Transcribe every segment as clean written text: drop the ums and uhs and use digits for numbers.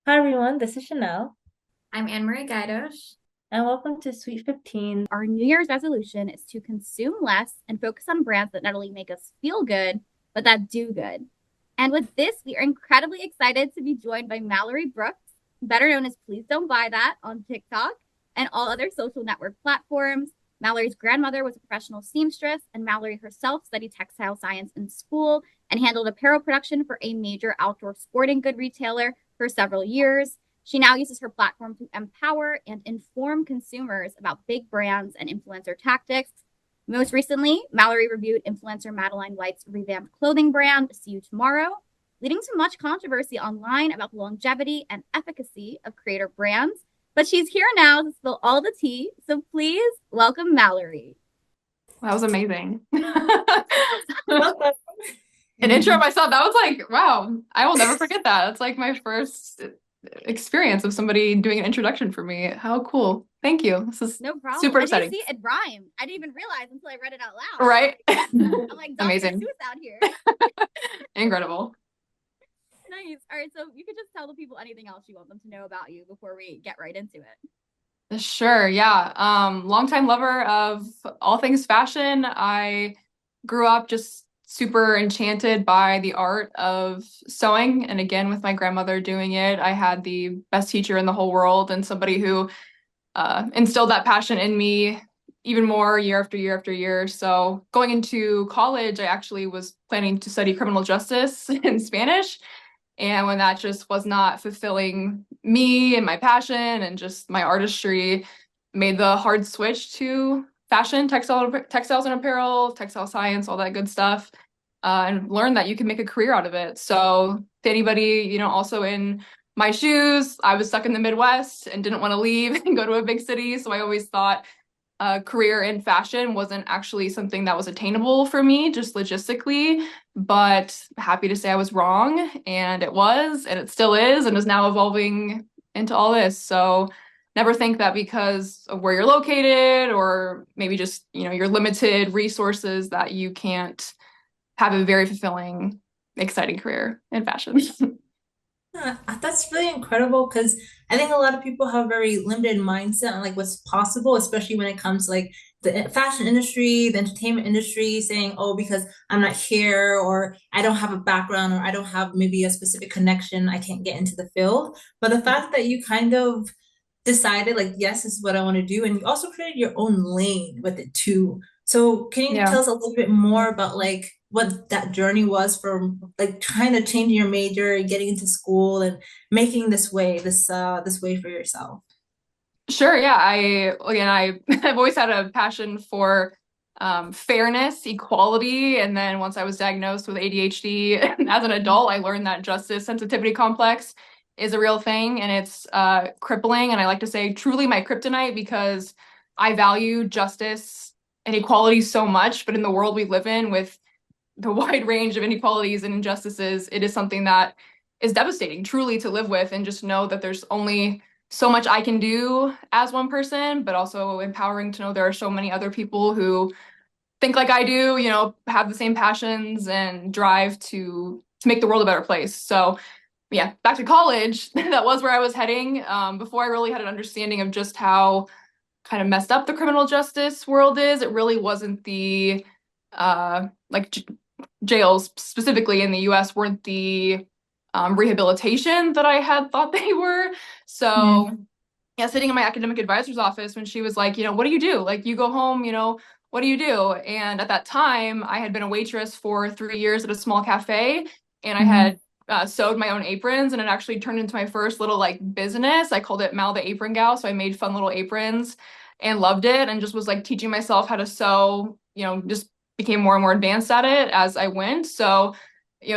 Hi everyone, this is Chanel, I'm Anne-Marie Gaidos. and welcome to Sweet 15. Our New Year's resolution is to consume less and focus on brands that not only make us feel good, but that do good. And with this, we are incredibly excited to be joined by Mallory Brooks, better known as Please Don't Buy That on TikTok and all other social network platforms. Mallory's grandmother was a professional seamstress, and Mallory herself studied textile science in school and handled apparel production for a major outdoor sporting good retailer for several years. She now uses her platform to empower and inform consumers about big brands and influencer tactics. Most recently, Mallory reviewed influencer Madeleine White's revamped clothing brand, See You Tomorrow, leading to much controversy online about the longevity and efficacy of creator brands. But she's here now to spill all the tea, so please welcome Mallory. That was amazing. Welcome. An intro of myself. That was like, wow, I will never forget that. That's like my first experience of somebody doing an introduction for me. How cool. Thank you. This is No problem. super And you exciting. see, it rhymed. I didn't even realize until I read it out loud. Right? I'm like, Dr. Amazing. Seuss out here. Incredible. Nice. All right, so you could just tell the people anything else you want them to know about you before we get right into it. Sure, yeah. Longtime lover of all things fashion. I grew up just super enchanted by the art of sewing. And again, with my grandmother doing it, I had the best teacher in the whole world and somebody who instilled that passion in me even more year after year after year. So going into college, I actually was planning to study criminal justice in Spanish. And when that just was not fulfilling me and my passion and just my artistry, made the hard switch to fashion, textiles and apparel, textile science, all that good stuff, and learned that you can make a career out of it. So to anybody, also in my shoes, I was stuck in the Midwest and didn't want to leave and go to a big city. So I always thought a career in fashion wasn't actually something that was attainable for me, just logistically, but happy to say I was wrong, and it was, and it still is, and is now evolving into all this. So never think that because of where you're located or maybe just, your limited resources that you can't have a very fulfilling, exciting career in fashion. Yeah, that's really incredible because I think a lot of people have a very limited mindset on like what's possible, especially when it comes to like the fashion industry, the entertainment industry, saying, oh, because I'm not here or I don't have a background or I don't have maybe a specific connection, I can't get into the field. But the fact that you kind of decided like, yes, this is what I want to do, and you also created your own lane with it too. So can you Yeah. tell us a little bit more about like what that journey was from like trying to change your major, getting into school and making this way for yourself? Sure, yeah. I've always had a passion for fairness, equality, and then once I was diagnosed with ADHD as an adult, I learned that justice sensitivity complex is a real thing, and it's crippling, and I like to say truly my kryptonite because I value justice and equality so much, but in the world we live in with the wide range of inequalities and injustices, it is something that is devastating truly to live with, and just know that there's only so much I can do as one person, but also empowering to know there are so many other people who think like I do, have the same passions and drive to make the world a better place. So yeah, back to college, that was where I was heading, before I really had an understanding of just how kind of messed up the criminal justice world is. It really wasn't the like jails specifically in the US weren't the rehabilitation that I had thought they were. So yeah, sitting in my academic advisor's office when she was like, what do you do? Like, you go home, what do you do? And at that time, I had been a waitress for 3 years at a small cafe, and I Mhm. had sewed my own aprons, and it actually turned into my first little like business. I called it Mal the Apron Gal. So I made fun little aprons and loved it, and just was like teaching myself how to sew, just became more and more advanced at it as I went. So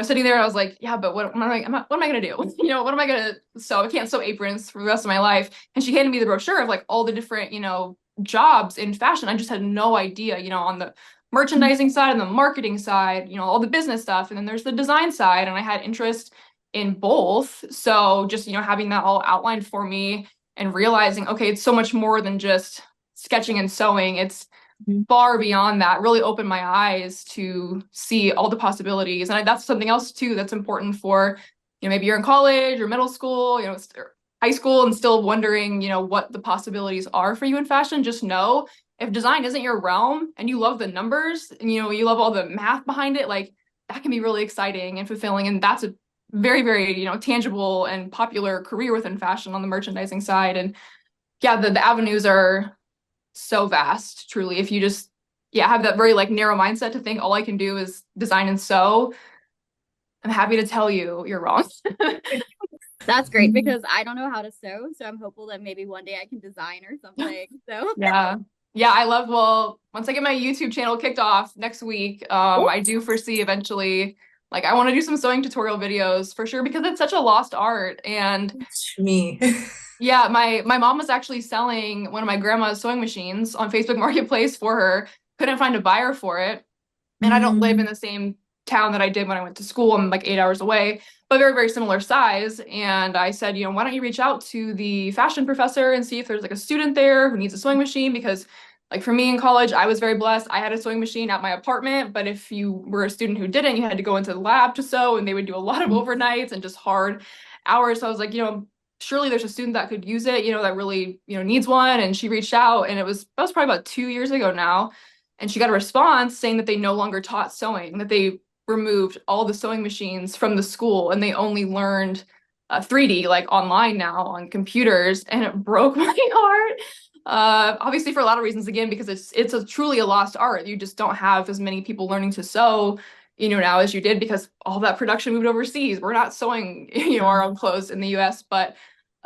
sitting there, I was like, yeah, but what am I gonna do? What am I gonna sew? I can't sew aprons for the rest of my life. And she handed me the brochure of like all the different, jobs in fashion. I just had no idea, on the merchandising side and the marketing side, all the business stuff. And then there's the design side, and I had interest in both. So just, having that all outlined for me and realizing, okay, it's so much more than just sketching and sewing. It's far beyond that, really opened my eyes to see all the possibilities. And that's something else too that's important for maybe you're in college or middle school, or high school and still wondering, what the possibilities are for you in fashion, just know if design isn't your realm and you love the numbers and, you love all the math behind it, like that can be really exciting and fulfilling. And that's a very, very, tangible and popular career within fashion on the merchandising side. And yeah, the avenues are so vast, truly. If you just, yeah, have that very like narrow mindset to think all I can do is design and sew, I'm happy to tell you you're wrong. That's great because I don't know how to sew, so I'm hopeful that maybe one day I can design or something. So Yeah. Yeah, well, once I get my YouTube channel kicked off next week, I do foresee eventually, like, I want to do some sewing tutorial videos for sure because it's such a lost art. And Me. yeah, my mom was actually selling one of my grandma's sewing machines on Facebook Marketplace for her. Couldn't find a buyer for it. And I don't live in Mm. the same town that I did when I went to school. I'm like 8 hours away, but very, very similar size. And I said, why don't you reach out to the fashion professor and see if there's like a student there who needs a sewing machine? Because like for me in college, I was very blessed. I had a sewing machine at my apartment, but if you were a student who didn't, you had to go into the lab to sew and they would do a lot of overnights and just hard hours. So I was like, surely there's a student that could use it, that really, needs one. And she reached out and that was probably about 2 years ago now. And she got a response saying that they no longer taught sewing, that they removed all the sewing machines from the school and they only learned 3D like online now on computers. And it broke my heart. Obviously for a lot of reasons, again, because it's truly a lost art. You just don't have as many people learning to sew, now as you did because all that production moved overseas. We're not sewing, our own clothes in the US. But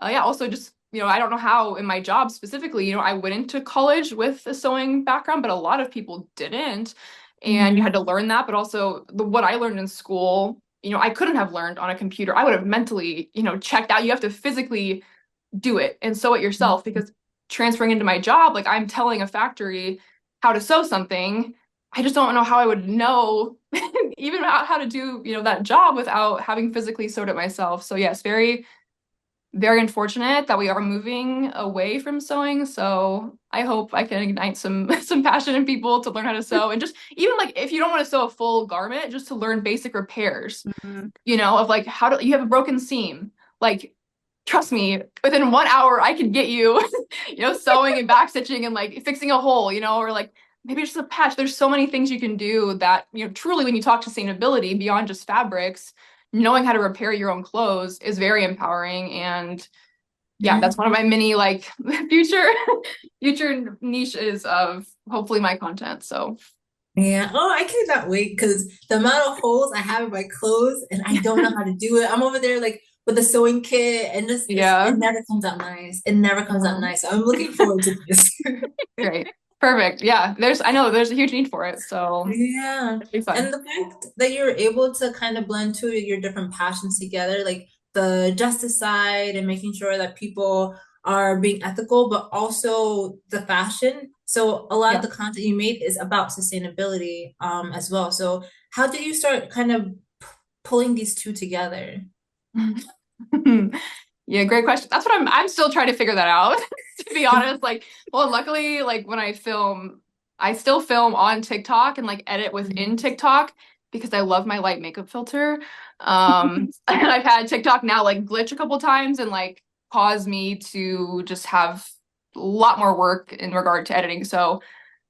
yeah, also just I don't know how in my job specifically, I went into college with a sewing background, but a lot of people didn't. And you had to learn that. But also what I learned in school, I couldn't have learned on a computer. I would have mentally, checked out. You have to physically do it and sew it yourself because transferring into my job, like I'm telling a factory how to sew something. I just don't know how I would know even how to do, that job without having physically sewed it myself. So yes, very very unfortunate that we are moving away from sewing. So I hope I can ignite some some passion in people to learn how to sew and just even like if you don't want to sew a full garment, just to learn basic repairs, Mhm. of like how do you have a broken seam? Like trust me, within 1 hour I can get you, sewing and back stitching and like fixing a hole, or like maybe just a patch. There's so many things you can do that, truly when you talk sustainability beyond just fabrics, knowing how to repair your own clothes is very empowering. And yeah, Yeah. that's one of my many like future future niches of hopefully my content. So Yeah. Oh, I cannot wait because the amount of holes I have in my clothes and I don't know how to do it. I'm over there like with the sewing kit and just it yeah. never comes out nice. It never comes out Um, nice. So I'm looking forward to this. Great. Perfect. Yeah. I know there's a huge need for it. So Yeah. it'll be And fun. the fact that you're able to kind of blend two of your different passions together, like the justice side and making sure that people are being ethical, but also the fashion. So a lot of Yeah. the content you made is about sustainability as well. So how did you start kind of pulling these two together? Yeah, great question. That's what I'm still trying to figure that out, to be honest. Like, well, luckily, like when I film, I still film on TikTok and like edit within TikTok because I love my light makeup filter. And I've had TikTok now like glitch a couple times and like cause me to just have a lot more work in regard to editing. So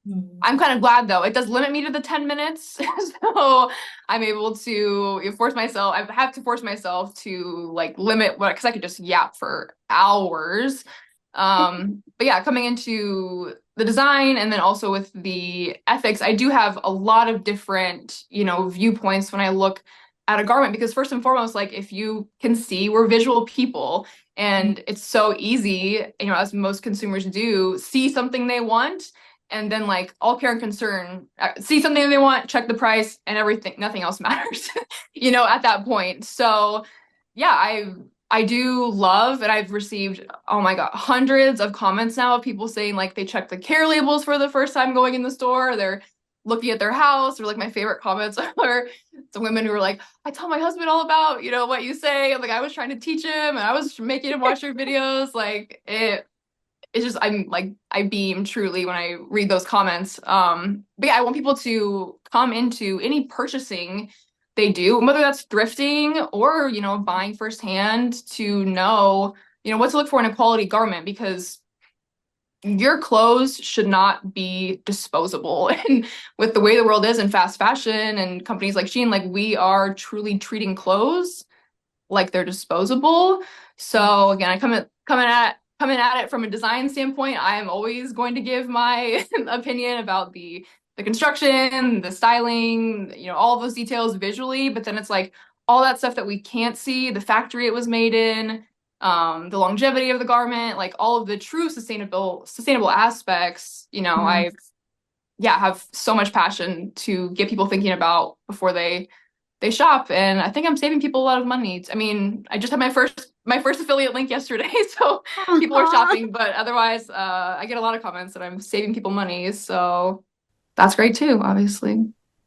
Mhm. I'm kind of glad though. It does limit me to the 10 minutes. So I'm able to force myself, I have to force myself to like limit what, because I could just yap for hours. But yeah, coming into the design and then also with the ethics, I do have a lot of different, viewpoints when I look at a garment because first and foremost, like if you can see, we're visual people and it's so easy, as most consumers do, see something they want and then like all care and concern see something they want, check the price and everything, nothing else matters, at that point. So yeah, I do love and I've received, oh my God, hundreds of comments now of people saying like they check the care labels for the first time going in the store, they're looking at their house, or like my favorite comments are some women who are like, I tell my husband all about, what you say. And like I was trying to teach him and I was making him watch your videos. Like it's just I'm like I beam truly when I read those comments. But yeah, I want people to come into any purchasing they do, whether that's thrifting or, buying firsthand to know, what to look for in a quality garment, because your clothes should not be disposable. And with the way the world is in fast fashion and companies like Shein, like we are truly treating clothes like they're disposable. So again, coming at it from a design standpoint, I am always going to give my opinion about the construction, the styling, all of those details visually, but then it's like all that stuff that we can't see, the factory it was made in, the longevity of the garment, like all of the true sustainable aspects, I have so much passion to get people thinking about before they shop, and I think I'm saving people a lot of money. I mean, I just had my first affiliate link yesterday, so people are shopping, but otherwise, I get a lot of comments that I'm saving people money, so that's great too, obviously.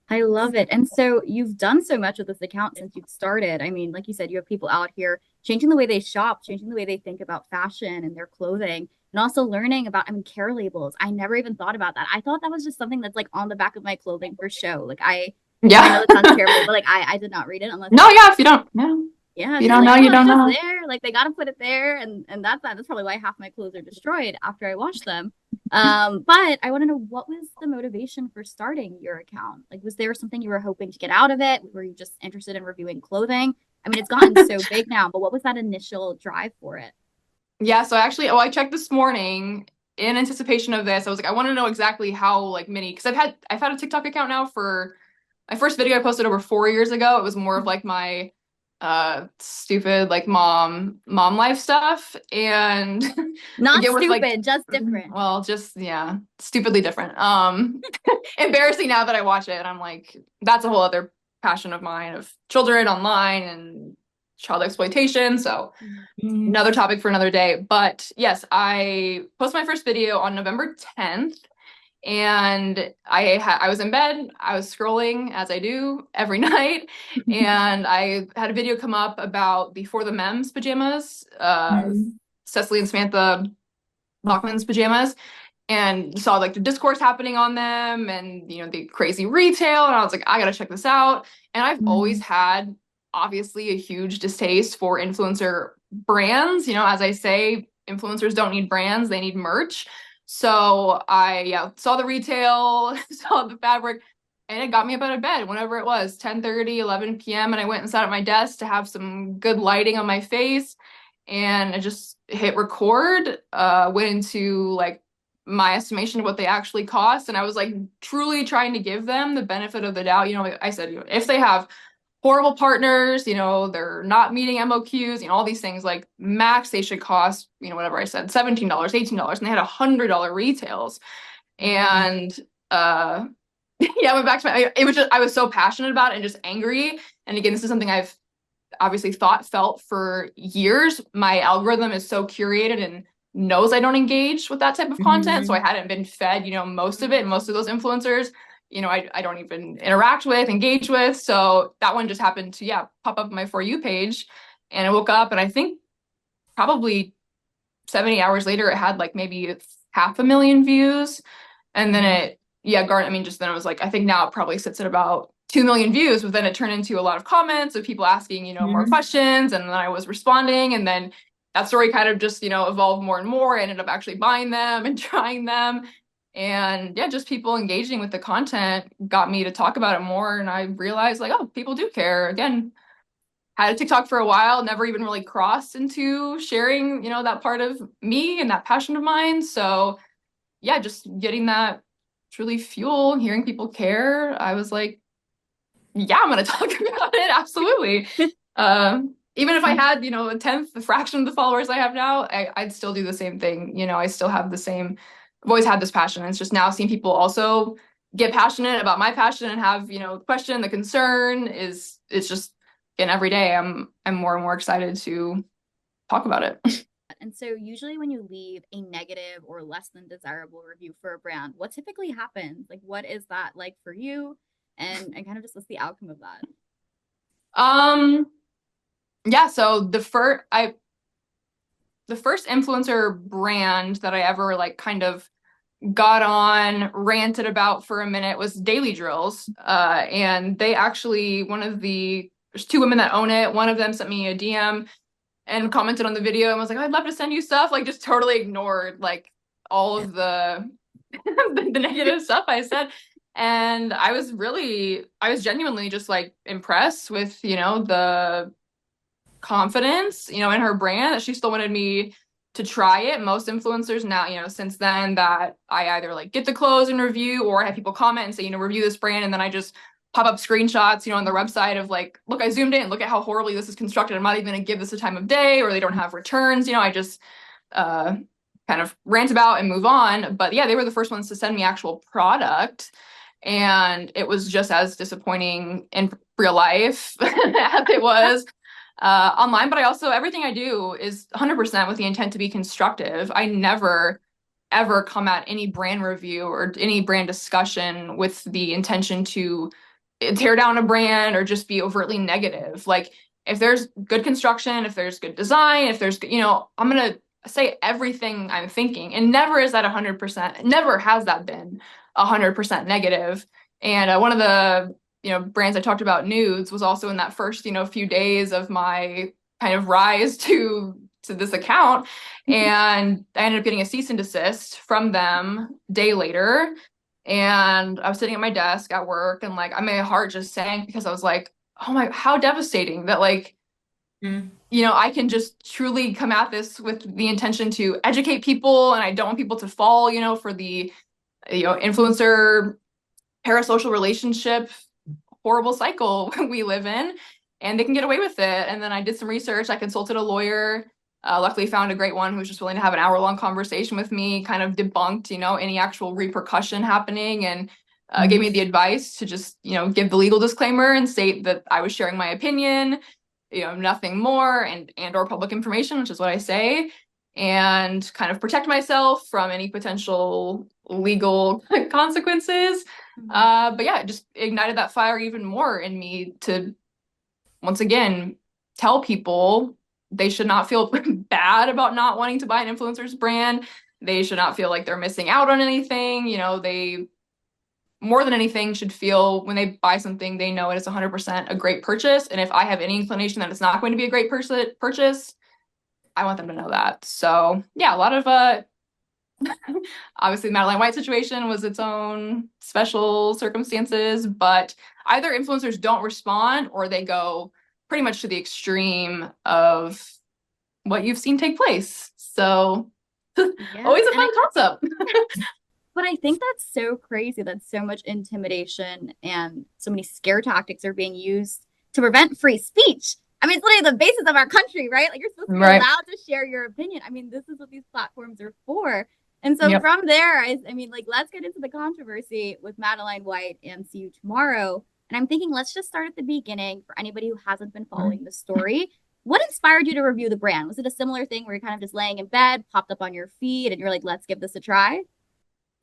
I love it. And so you've done so much with this account since you've started. I mean, like you said, you have people out here changing the way they shop, changing the way they think about fashion and their clothing, and also learning about, I mean, care labels. I never even thought about that. I thought that was just something that's like on the back of my clothing for show. Like I know Yeah. that sounds terrible, but like I did not read it unless No, yeah, if you don't, yeah, if yeah, you so don't like, know, you oh, it's don't just know. there. Like they gotta put it there, and that's that. That's probably why half my clothes are destroyed after I wash them. But I want to know, what was the motivation for starting your account? Like, was there something you were hoping to get out of it? Were you just interested in reviewing clothing? I mean, it's gotten so big now, but what was that initial drive for it? Yeah, so actually, I checked this morning in anticipation of this. I was like, I want to know exactly how like many, because I've had a TikTok account now for my first video I posted over 4 years ago. It was more of like my stupid like mom life stuff, and Not again with like, stupid, just different. well, just yeah, stupidly different. Embarrassing now that I watch it, and I'm like, that's a whole other passion of mine, of children online and child exploitation. So another topic for another day. But yes, I posted my first video on November 10th, and I was in bed, I was scrolling as I do every night, and I had a video come up about the For the Mems pajamas, Cecily and Samantha Bachman's pajamas, and saw like the discourse happening on them, and the crazy retail, and I was like, I gotta check this out. And I've always had obviously a huge distaste for influencer brands. As I say, influencers don't need brands, they need merch. So I saw the retail, saw the fabric, and it got me up out of bed whenever it was 10:30, 11 p.m., and I went and sat at my desk to have some good lighting on my face, and I just hit record, went into like my estimation of what they actually cost, and I was like truly trying to give them the benefit of the doubt. Like I said, if they have horrible partners, they're not meeting MOQs, all these things, like max they should cost, whatever I said, $17, $18, and they had $100 retails. And yeah, I went back to it was just, I was so passionate about it and just angry. And again, this is something I've obviously felt for years. My algorithm is so curated and knows I don't engage with that type of content. So I hadn't been fed, most of it. And most of those influencers, I don't even interact with, engage with. So that one just happened to, pop up on my For You page. And I woke up, and I think probably 70 hours later, it had like maybe 500,000 views. And then I mean, just then it was like, I think now it probably sits at about 2 million views, but then it turned into a lot of comments of people asking, more questions. And then I was responding. And then that story kind of just, evolved more and more. I ended up actually buying them and trying them. And yeah, just people engaging with the content got me to talk about it more. And I realized like, oh, people do care. Again, had a TikTok for a while, never even really crossed into sharing, that part of me and that passion of mine. So yeah, just getting that truly fuel, hearing people care, I was like, yeah, I'm gonna talk about it. Absolutely. Even if I had, a tenth, the fraction of the followers I have now, I'd still do the same thing. I still have the same, I've always had this passion. It's just now seeing people also get passionate about my passion and have, the question, the concern it's just, and every day I'm more and more excited to talk about it. And so usually when you leave a negative or less than desirable review for a brand, what typically happens? Like what is that like for you? And kind of just what's the outcome of that? Yeah, so the first influencer brand that I ever like kind of got on, ranted about for a minute was Daily Drills. And they actually, there's two women that own it. One of them sent me a DM and commented on the video and was like, I'd love to send you stuff. Like, just totally ignored like all of the the negative stuff I said. And I was genuinely just like impressed with, the confidence, in her brand that she still wanted me to try it. Most influencers now, since then that I either like get the clothes and review or I have people comment and say, review this brand. And then I just pop up screenshots, on their website of like, look, I zoomed in, look at how horribly this is constructed. I'm not even going to give this a time of day, or they don't have returns. I just kind of rant about and move on. But yeah, they were the first ones to send me actual product. And it was just as disappointing in real life as it was online. But everything I do is 100% with the intent to be constructive. I never, ever come at any brand review or any brand discussion with the intention to tear down a brand or just be overtly negative. Like, if there's good construction, if there's good design, if there's, I'm going to say everything I'm thinking. And never is that 100%, never has that been 100% negative. And one of the, brands I talked about, Nudes, was also in that first, few days of my kind of rise to this account. And I ended up getting a cease and desist from them a day later. And I was sitting at my desk at work and like, my heart just sank because I was like, oh my, how devastating that like, I can just truly come at this with the intention to educate people, and I don't want people to fall, for the, influencer parasocial relationship horrible cycle we live in, and they can get away with it. And then I did some research. I consulted a lawyer. Luckily found a great one who was just willing to have an hour-long conversation with me, kind of debunked, any actual repercussion happening, and gave me the advice to just, give the legal disclaimer and state that I was sharing my opinion, nothing more, and or public information, which is what I say, and kind of protect myself from any potential legal consequences. But yeah, it just ignited that fire even more in me to, once again, tell people they should not feel bad about not wanting to buy an influencer's brand. They should not feel like they're missing out on anything. They, more than anything, should feel when they buy something, they know it is 100% a great purchase. And if I have any inclination that it's not going to be a great purchase, I want them to know that. So yeah, a lot of obviously the Madeleine White situation was its own special circumstances, but either influencers don't respond or they go pretty much to the extreme of what you've seen take place. So always a fun toss-up. But I think that's so crazy that so much intimidation and so many scare tactics are being used to prevent free speech. I mean, it's literally the basis of our country, right? Like, you're supposed to be allowed to share your opinion. I mean, this is what these platforms are for. And so from there, I mean, like, let's get into the controversy with Madeleine White and See You Tomorrow. And I'm thinking, let's just start at the beginning for anybody who hasn't been following the story. What inspired you to review the brand? Was it a similar thing where you're kind of just laying in bed, popped up on your feed, and you're like, let's give this a try?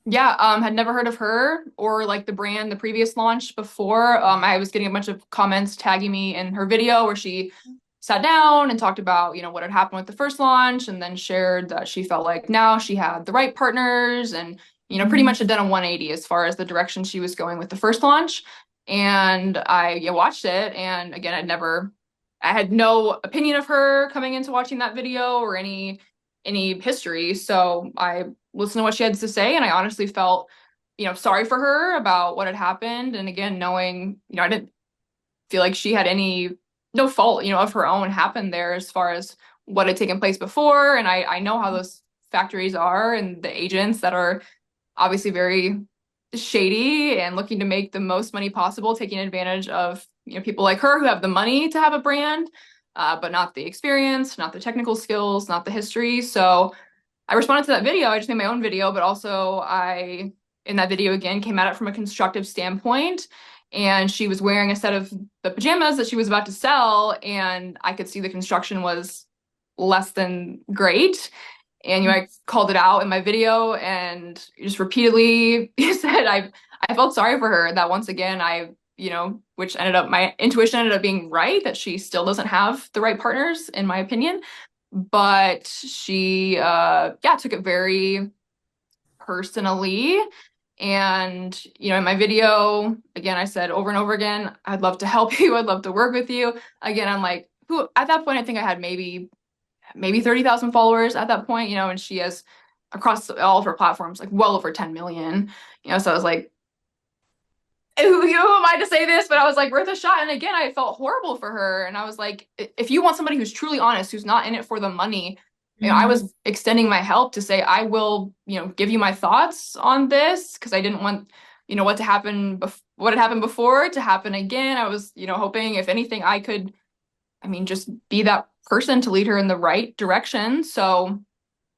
Yeah, had never heard of her or like the brand, the previous launch before. I was getting a bunch of comments tagging me in her video where she sat down and talked about, what had happened with the first launch, and then shared that she felt like now she had the right partners and, pretty much had done a 180 as far as the direction she was going with the first launch. And I watched it, and again, I had no opinion of her coming into watching that video or any history. So I listened to what she had to say, and I honestly felt, sorry for her about what had happened. And again, knowing, I didn't feel like she had no fault, of her own happened there as far as what had taken place before. And I know how those factories are and the agents that are obviously very shady and looking to make the most money possible, taking advantage of, people like her who have the money to have a brand, but not the experience, not the technical skills, not the history. So I responded to that video. I just made my own video, but also in that video again, came at it from a constructive standpoint. And she was wearing a set of the pajamas that she was about to sell, and I could see the construction was less than great. And I called it out in my video and just repeatedly said I felt sorry for her, that once again which ended up, my intuition ended up being right, that she still doesn't have the right partners in my opinion. But she took it very personally. And, in my video, again, I said over and over again, I'd love to help you. I'd love to work with you. Again, I'm like, who at that point, I think I had maybe 30,000 followers at that point, and she has across all of her platforms, like well over 10 million, so I was like, who am I to say this? But I was like, worth a shot. And again, I felt horrible for her. And I was like, if you want somebody who's truly honest, who's not in it for the money, I was extending my help to say, I will, give you my thoughts on this because I didn't want, what had happened before to happen again. I was, hoping if anything, I could, just be that person to lead her in the right direction. So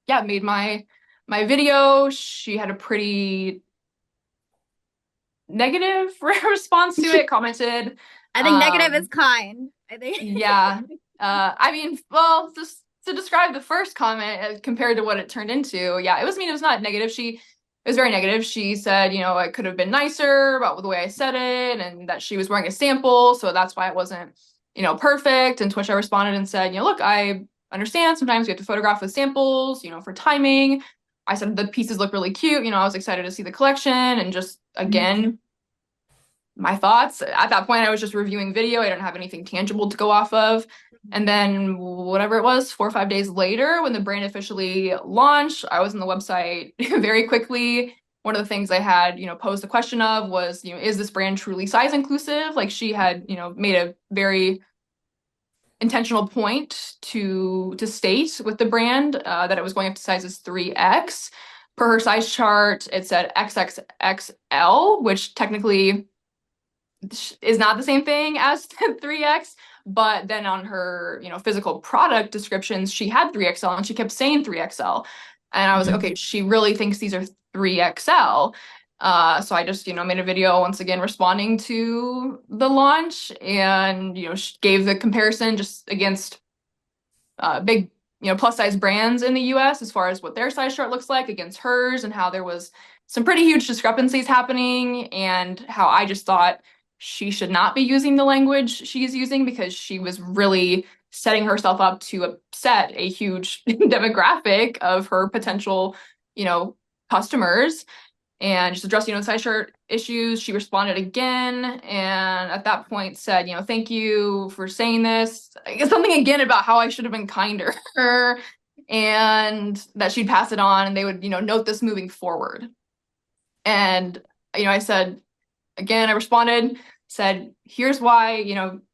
yeah, made my video. She had a pretty negative response to it, commented. I think negative is kind. I think. Yeah. Well, just to describe the first comment compared to what it turned into, yeah, it was not negative. It was very negative. She said, I could have been nicer about the way I said it, and that she was wearing a sample, so that's why it wasn't, perfect. And to which I responded and said, look, I understand sometimes we have to photograph with samples, for timing. I said the pieces look really cute. I was excited to see the collection, and just again, my thoughts. At that point, I was just reviewing video. I didn't have anything tangible to go off of. And then whatever it was, 4 or 5 days later, when the brand officially launched, I was on the website very quickly. One of the things I had, posed the question of was, is this brand truly size inclusive? Like she had, made a very intentional point to state with the brand that it was going up to sizes 3X. Per her size chart, it said XXXL, which technically is not the same thing as 3X, but then on her, physical product descriptions, she had 3XL and she kept saying 3XL. And I was like, okay, she really thinks these are 3XL. So I just, made a video once again responding to the launch and, gave the comparison just against big, plus size brands in the US as far as what their size chart looks like against hers, and how there was some pretty huge discrepancies happening, and how I just thought she should not be using the language she's using because she was really setting herself up to upset a huge demographic of her potential, customers, and just addressing, size chart issues. She responded again, and at that point said, thank you for saying this. Something again about how I should have been kinder, and that she'd pass it on and they would, note this moving forward. And, I said, again, I responded, said, here's why,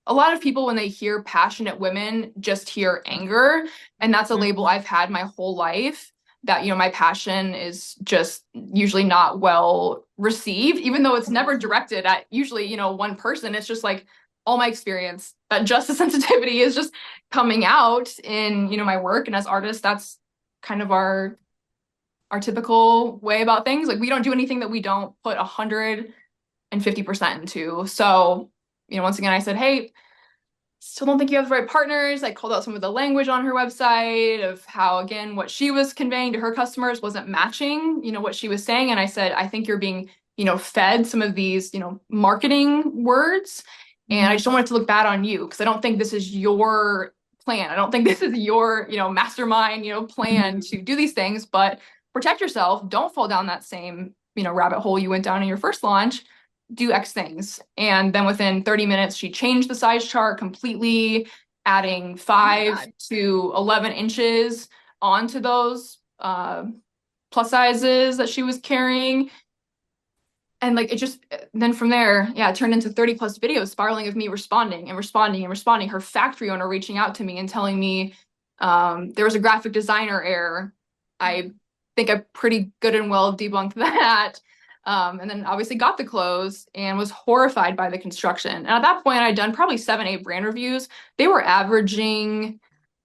a lot of people, when they hear passionate women, just hear anger. And that's a label I've had my whole life, that, my passion is just usually not well received, even though it's never directed at usually, one person. It's just like all my experience, that justice sensitivity is just coming out in, my work. And as artists, that's kind of our typical way about things. Like we don't do anything that we don't put 150% into. So, once again, I said, hey, still don't think you have the right partners. I called out some of the language on her website of how, again, what she was conveying to her customers wasn't matching, what she was saying. And I said, I think you're being, fed some of these, marketing words. And I just don't want it to look bad on you, because I don't think this is your plan. I don't think this is your, mastermind, plan to do these things, but protect yourself. Don't fall down that same, rabbit hole you went down in your first launch. Do X things. And then within 30 minutes, she changed the size chart completely, adding 5 to 11 inches onto those plus sizes that she was carrying. And like, it just, then from there, yeah, it turned into 30 plus videos spiraling of me responding and responding and responding. Her factory owner reaching out to me and telling me there was a graphic designer error. I think I pretty good and well debunked that. And then obviously got the clothes and was horrified by the construction. And at that point, I'd done probably 7, 8 brand reviews. They were averaging,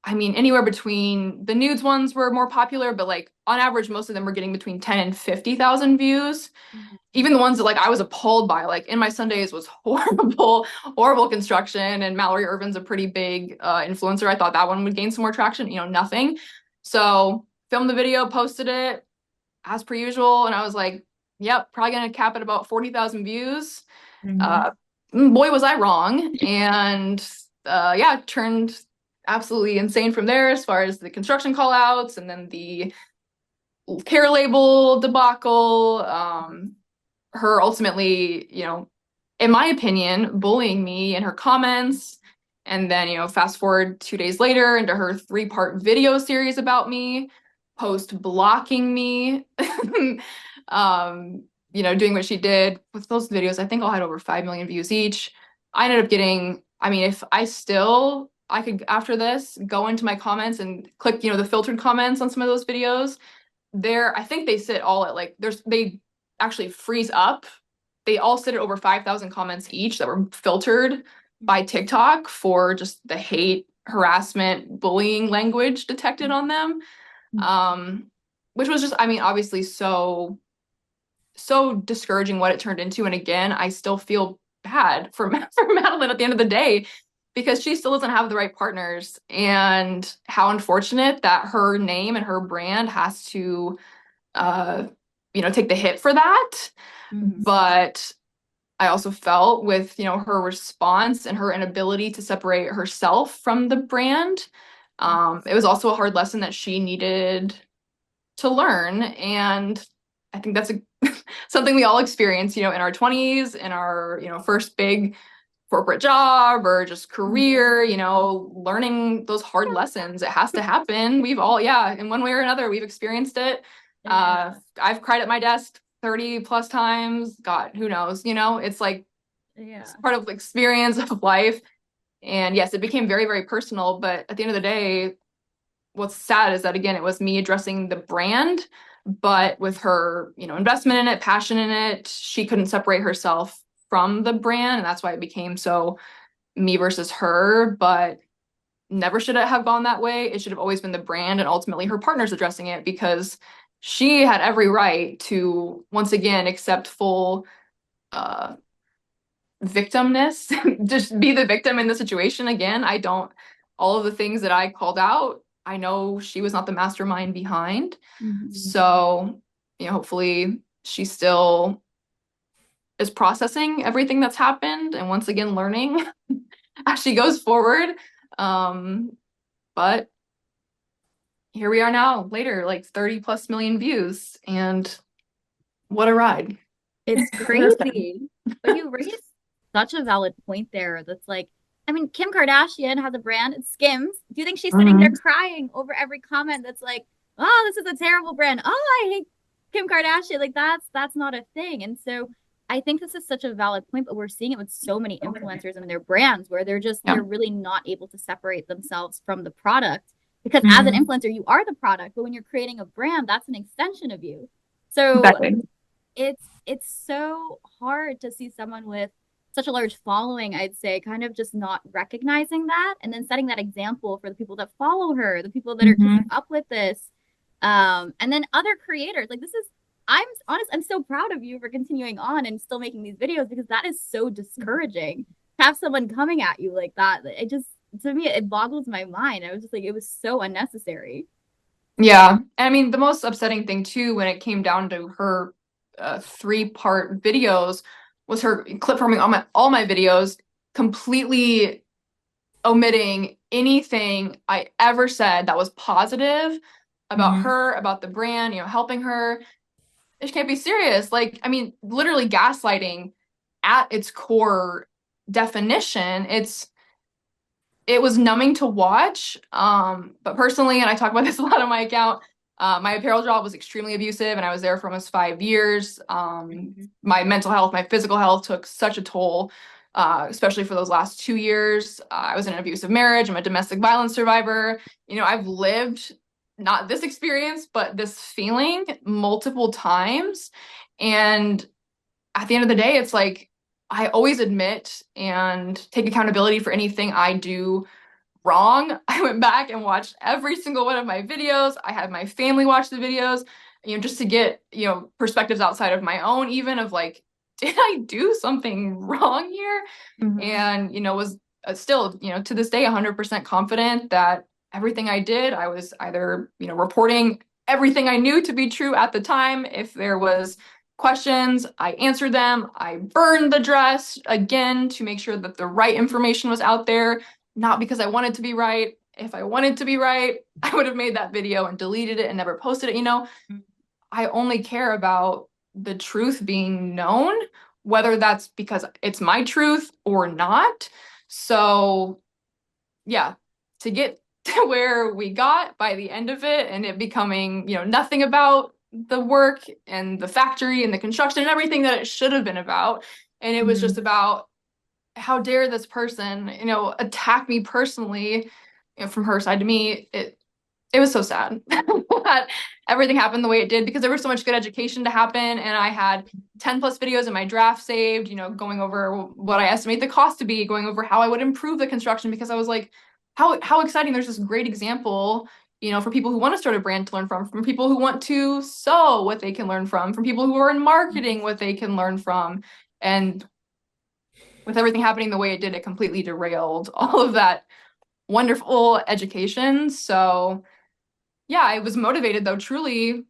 anywhere between, the nudes ones were more popular, but like on average, most of them were getting between 10 and 50,000 views. Even the ones that like I was appalled by, like In My Sundays was horrible construction. And Mallory Irvin's a pretty big influencer. I thought that one would gain some more traction, nothing. So filmed the video, posted it as per usual. And I was like, yep, probably going to cap at about 40,000 views. Boy, was I wrong. And yeah, turned absolutely insane from there as far as the construction call outs, and then the care label debacle, her ultimately, in my opinion, bullying me in her comments. And then, fast forward 2 days later into her 3-part video series about me, post blocking me, doing what she did with those videos. I think all had over 5 million views each. I ended up getting, I mean, if I could, after this, go into my comments and click, the filtered comments on some of those videos. I think they sit all at like, they actually freeze up. They all sit at over 5,000 comments each that were filtered by TikTok for just the hate, harassment, bullying language detected on them. Which was just, I mean, obviously so discouraging what it turned into. And again, I still feel bad for Madeleine at the end of the day because she still doesn't have the right partners. And how unfortunate that her name and her brand has to, take the hit for that. But I also felt with, her response and her inability to separate herself from the brand, it was also a hard lesson that she needed to learn. And I think that's something we all experience, in our 20s, in our, first big corporate job or just career, learning those hard lessons. It has to happen. We've all, in one way or another, we've experienced it. I've cried at my desk 30 plus times. God, who knows? It's like it's part of the experience of life. And yes, it became very, very personal. But at the end of the day, what's sad is that, again, it was me addressing the brand, but with her, investment in it, passion in it, she couldn't separate herself from the brand. And that's why it became so me versus her. But never should it have gone that way. It should have always been the brand and ultimately her partners addressing it, because she had every right to, once again, accept full victimness, just be the victim in the situation. Again, all of the things that I called out, I know she was not the mastermind behind. So, hopefully she still is processing everything that's happened and once again learning as she goes forward. But here we are now, later, like 30 plus million views, and what a ride. It's crazy. But you raised such a valid point there. That's like, I mean, Kim Kardashian has a brand, it's Skims. Do you think she's sitting there crying over every comment that's like, oh, this is a terrible brand. Oh, I hate Kim Kardashian. Like that's not a thing. And so I think this is such a valid point, but we're seeing it with so many influencers and their brands where they're really not able to separate themselves from the product. Because as an influencer, you are the product, but when you're creating a brand, that's an extension of you. So Exactly. it's so hard to see someone with such a large following, I'd say, kind of just not recognizing that and then setting that example for the people that follow her, the people that are keeping up with this. And then other creators. Like I'm honest, I'm so proud of you for continuing on and still making these videos, because that is so discouraging to have someone coming at you like that. It just, to me, it boggles my mind. I was just like, it was so unnecessary. Yeah. I mean, the most upsetting thing too, when it came down to her 3-part videos, was her clip forming all my videos, completely omitting anything I ever said that was positive about her, about the brand, helping her. It can't be serious. Like, I mean, literally gaslighting at its core definition. It was numbing to watch. But personally, and I talk about this a lot on my account, my apparel job was extremely abusive, and I was there for almost 5 years. My mental health, my physical health took such a toll, especially for those last 2 years. I was in an abusive marriage. I'm a domestic violence survivor. I've lived not this experience, but this feeling multiple times. And at the end of the day, it's like, I always admit and take accountability for anything I do wrong. I went back and watched every single one of my videos. I had my family watch the videos, just to get, perspectives outside of my own, even of like, did I do something wrong here? And, was still, to this day, 100% confident that everything I did, I was either, reporting everything I knew to be true at the time. If there was questions, I answered them. I burned the dress again to make sure that the right information was out there, not because I wanted to be right. If I wanted to be right, I would have made that video and deleted it and never posted it, I only care about the truth being known, whether that's because it's my truth or not. So, yeah, to get to where we got by the end of it and it becoming, nothing about the work and the factory and the construction and everything that it should have been about. And it was just Mhm. about how dare this person, attack me personally, from her side to me. It was so sad that everything happened the way it did because there was so much good education to happen. And I had 10 plus videos in my draft saved, going over what I estimate the cost to be, going over how I would improve the construction because I was like, how exciting. There's this great example, for people who want to start a brand to learn from people who want to sew what they can learn from people who are in marketing what they can learn from. And with everything happening the way it did, it completely derailed all of that wonderful education. So yeah, I was motivated though, truly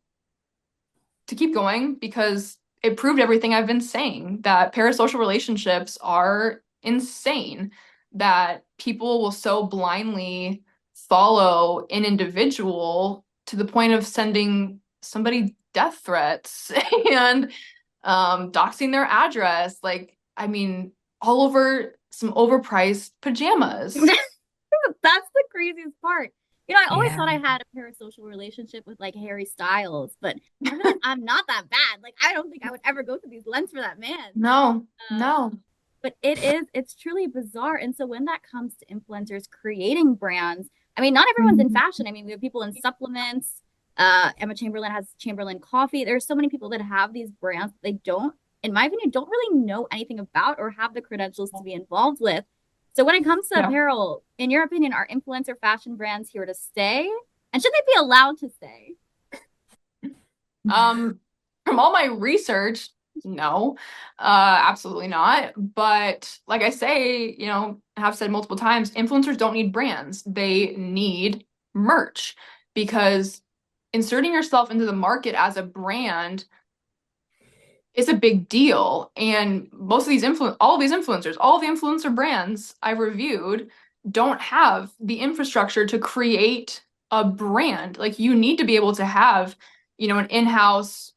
to keep going because it proved everything I've been saying that parasocial relationships are insane, that people will so blindly follow an individual to the point of sending somebody death threats and doxing their address. Like, I mean, all over some overpriced pajamas. That's the craziest part. I always Yeah. thought I had a parasocial relationship with like Harry Styles, but I realized I'm not that bad. Like, I don't think I would ever go through these lengths for that man. No, Uh, no. but it's truly bizarre. And so when that comes to influencers creating brands, I mean, not everyone's in Mhm. fashion. I mean, we have people in supplements. Emma Chamberlain has Chamberlain Coffee. There's so many people that have these brands that they don't, in my opinion, don't really know anything about or have the credentials to be involved with. So when it comes to Yeah. apparel, in your opinion, are influencer fashion brands here to stay? And should they be allowed to stay? Um, from all my research, no, absolutely not. But like I say, have said multiple times, influencers don't need brands. They need merch because inserting yourself into the market as a brand is a big deal. And most of these all of these influencers, all the influencer brands I've reviewed don't have the infrastructure to create a brand. Like you need to be able to have, an in-house,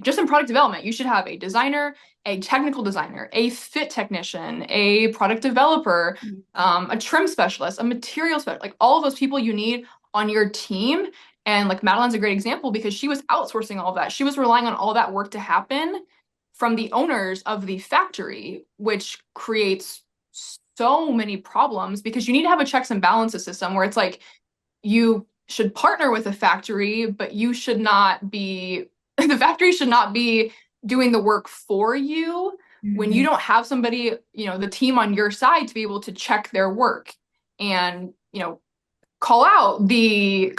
just in product development, you should have a designer, a technical designer, a fit technician, a product developer, a trim specialist, a material specialist, like all of those people you need on your team. And like Madeleine's a great example because she was outsourcing all of that. She was relying on all that work to happen from the owners of the factory, which creates so many problems because you need to have a checks and balances system where it's like you should partner with a factory, but you should not be, the factory should not be doing the work for you when you Mhm. don't have somebody, the team on your side to be able to check their work and, call out the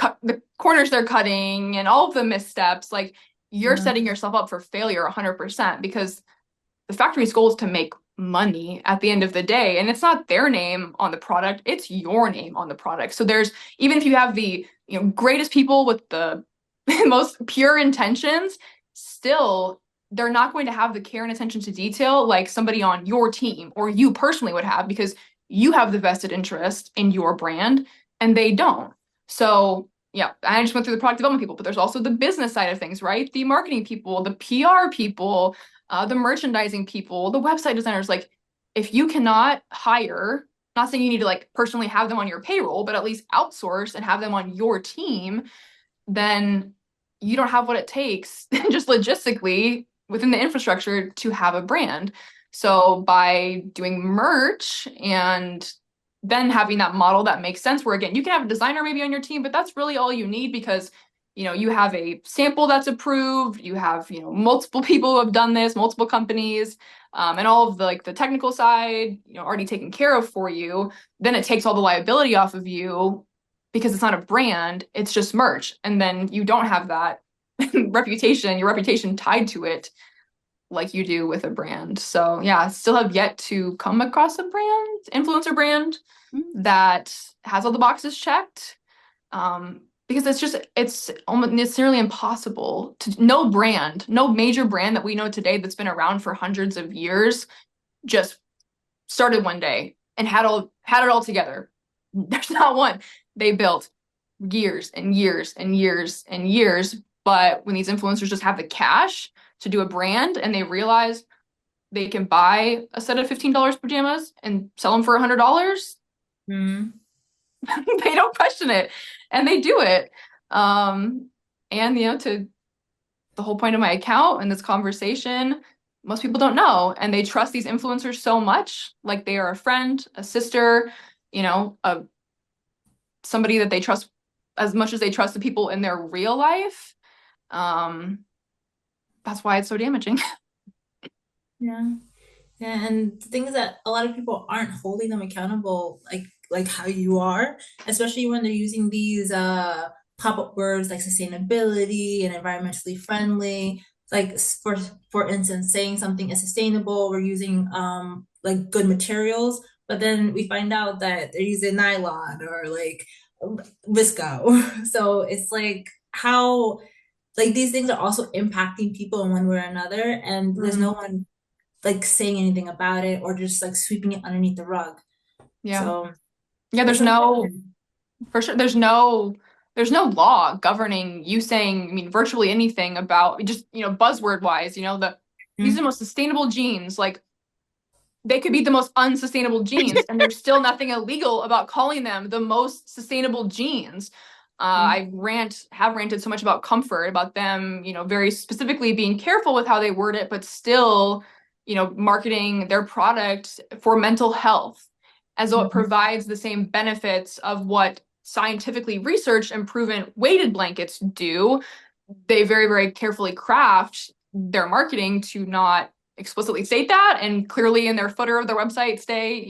corners they're cutting and all of the missteps. Like you're Yeah. setting yourself up for failure 100% because the factory's goal is to make money at the end of the day. And it's not their name on the product, it's your name on the product. So there's, even if you have the, greatest people with the most pure intentions, still they're not going to have the care and attention to detail like somebody on your team or you personally would have because you have the vested interest in your brand and they don't. So yeah, I just went through the product development people, but there's also the business side of things, right? The marketing people, the PR people, the merchandising people, the website designers. Like, if you cannot hire, not saying you need to like personally have them on your payroll, but at least outsource and have them on your team, then you don't have what it takes just logistically within the infrastructure to have a brand. So by doing merch and then having that model that makes sense where again you can have a designer maybe on your team, but that's really all you need because you have a sample that's approved, you have multiple people who have done this, multiple companies, and all of the like the technical side already taken care of for you. Then it takes all the liability off of you because it's not a brand, it's just merch. And then you don't have that your reputation tied to it like you do with a brand. So yeah, I still have yet to come across a brand, influencer brand that has all the boxes checked. Because it's almost necessarily impossible to no major brand that we know today that's been around for hundreds of years just started one day and had it all together. There's not one. They built years and years and years and years, But when these influencers just have the cash to do a brand and they realize they can buy a set of $15 pajamas and sell them for $100, Mm-hmm. they don't question it and they do it. And to the whole point of my account and this conversation, most people don't know, and they trust these influencers so much, like they are a friend, a sister, somebody that they trust as much as they trust the people in their real life. That's why it's so damaging. Yeah. Yeah, and the thing is that a lot of people aren't holding them accountable like how you are, especially when they're using these pop-up words like sustainability and environmentally friendly. Like for instance, saying something is sustainable, we're using like good materials, but then we find out that they're using nylon or like visco. So it's like how like these things are also impacting people in one way or another, and there's no Mm. one like saying anything about it or just like sweeping it underneath the rug. Yeah. So Yeah, it's unfortunate. for sure, there's no law governing you saying, I mean, virtually anything about just, buzzword wise, these are the Mhm. most sustainable jeans. Like they could be the most unsustainable jeans, and there's still nothing illegal about calling them the most sustainable jeans. Have ranted so much about comfort, about them, very specifically being careful with how they word it, but still, marketing their product for mental health as though it Mhm. provides the same benefits of what scientifically researched and proven weighted blankets do. They very, very carefully craft their marketing to not explicitly state that, and clearly in their footer of their website say,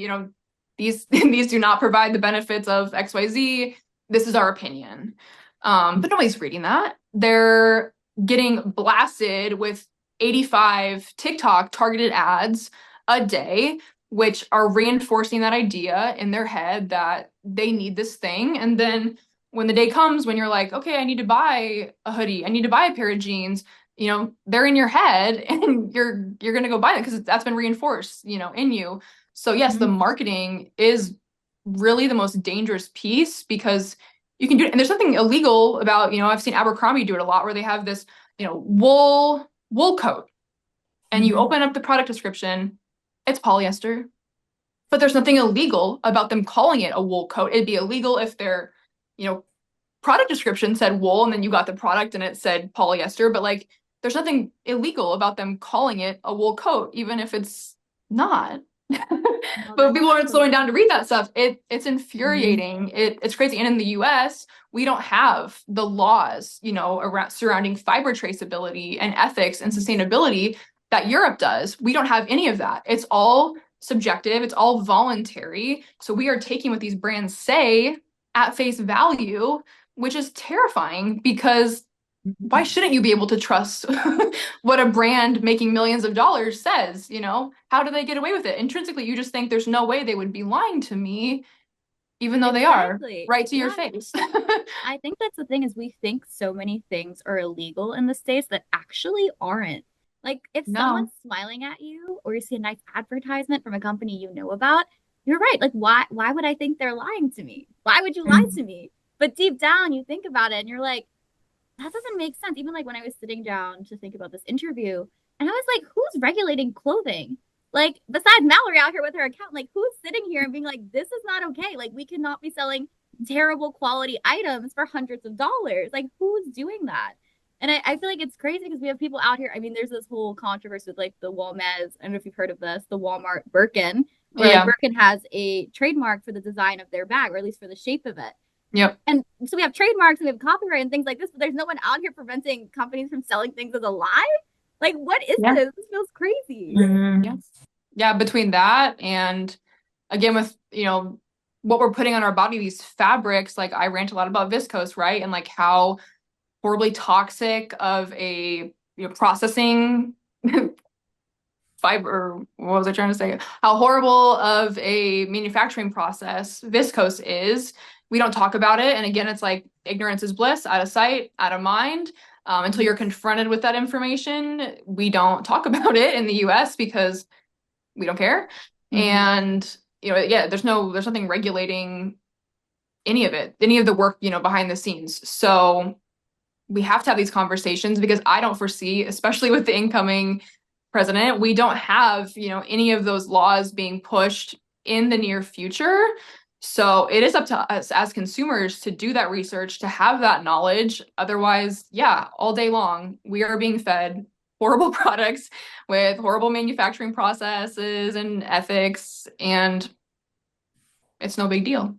these these do not provide the benefits of XYZ. This is our opinion. But nobody's reading that. They're getting blasted with 85 TikTok targeted ads a day, which are reinforcing that idea in their head that they need this thing. And then when the day comes when you're like, okay, I need to buy a hoodie, I need to buy a pair of jeans, they're in your head and you're gonna go buy them because that's been reinforced, in you. So yes, the Mhm. marketing is really the most dangerous piece because you can do it. And there's nothing illegal about, I've seen Abercrombie do it a lot where they have this, wool coat, and you Mhm. open up the product description, it's polyester. But there's nothing illegal about them calling it a wool coat. It'd be illegal if their, you know, product description said wool and then you got the product and it said polyester, but like there's nothing illegal about them calling it a wool coat, even if it's not. No, But that's people aren't slowing down to absolutely. read that stuff. It's Mhm. infuriating. It's crazy. And in the US, we don't have the laws, around surrounding fiber traceability and ethics and sustainability that Europe does. We don't have any of that. It's all subjective, it's all voluntary. So we are taking what these brands say at face value, which is terrifying because why Mhm. shouldn't you be able to trust what a brand making millions of dollars says? How do they get away with it? Intrinsically, you just think there's no way they would be lying to me, even though they are Exactly. right to your Yeah, face. I think that's the thing is we think so many things are illegal in the States that actually aren't. Like if No. someone's smiling at you or you see a nice advertisement from a company you know about, you're right. Like why would I think they're lying to me? Why would you lie Mhm. to me? But deep down you think about it and you're like, that doesn't make sense. Even like when I was sitting down to think about this interview, and I was like, who's regulating clothing? Like, besides Mallory out here with her account, like, who's sitting here and being like, this is not okay? Like, we cannot be selling terrible quality items for hundreds of dollars. Like, who's doing that? And I feel like it's crazy because we have people out here. I mean, there's this whole controversy with like the Walmart, I don't know if you've heard of this, the Walmart Birkin, where like Yeah. Birkin has a trademark for the design of their bag, or at least for the shape of it. Yep. And so we have trademarks and we have copyright and things like this, but there's no one out here preventing companies from selling things as a lie. Like, what is Yeah. this? This feels crazy. Yeah. Mhm. Yeah. Between that and again with, what we're putting on our body, these fabrics, like I rant a lot about viscose, right? And like how horribly toxic of a processing fiber, what was I trying to say? How horrible of a manufacturing process viscose is. We don't talk about it. And again, it's like ignorance is bliss, out of sight, out of mind. Until you're confronted with that information, we don't talk about it in the US because we don't care. Mhm. And yeah, there's nothing regulating any of it, any of the work, behind the scenes. So we have to have these conversations because I don't foresee, especially with the incoming president, we don't have, any of those laws being pushed in the near future. So it is up to us as consumers to do that research, to have that knowledge. Otherwise, yeah, all day long, we are being fed horrible products with horrible manufacturing processes and ethics, and it's no big deal.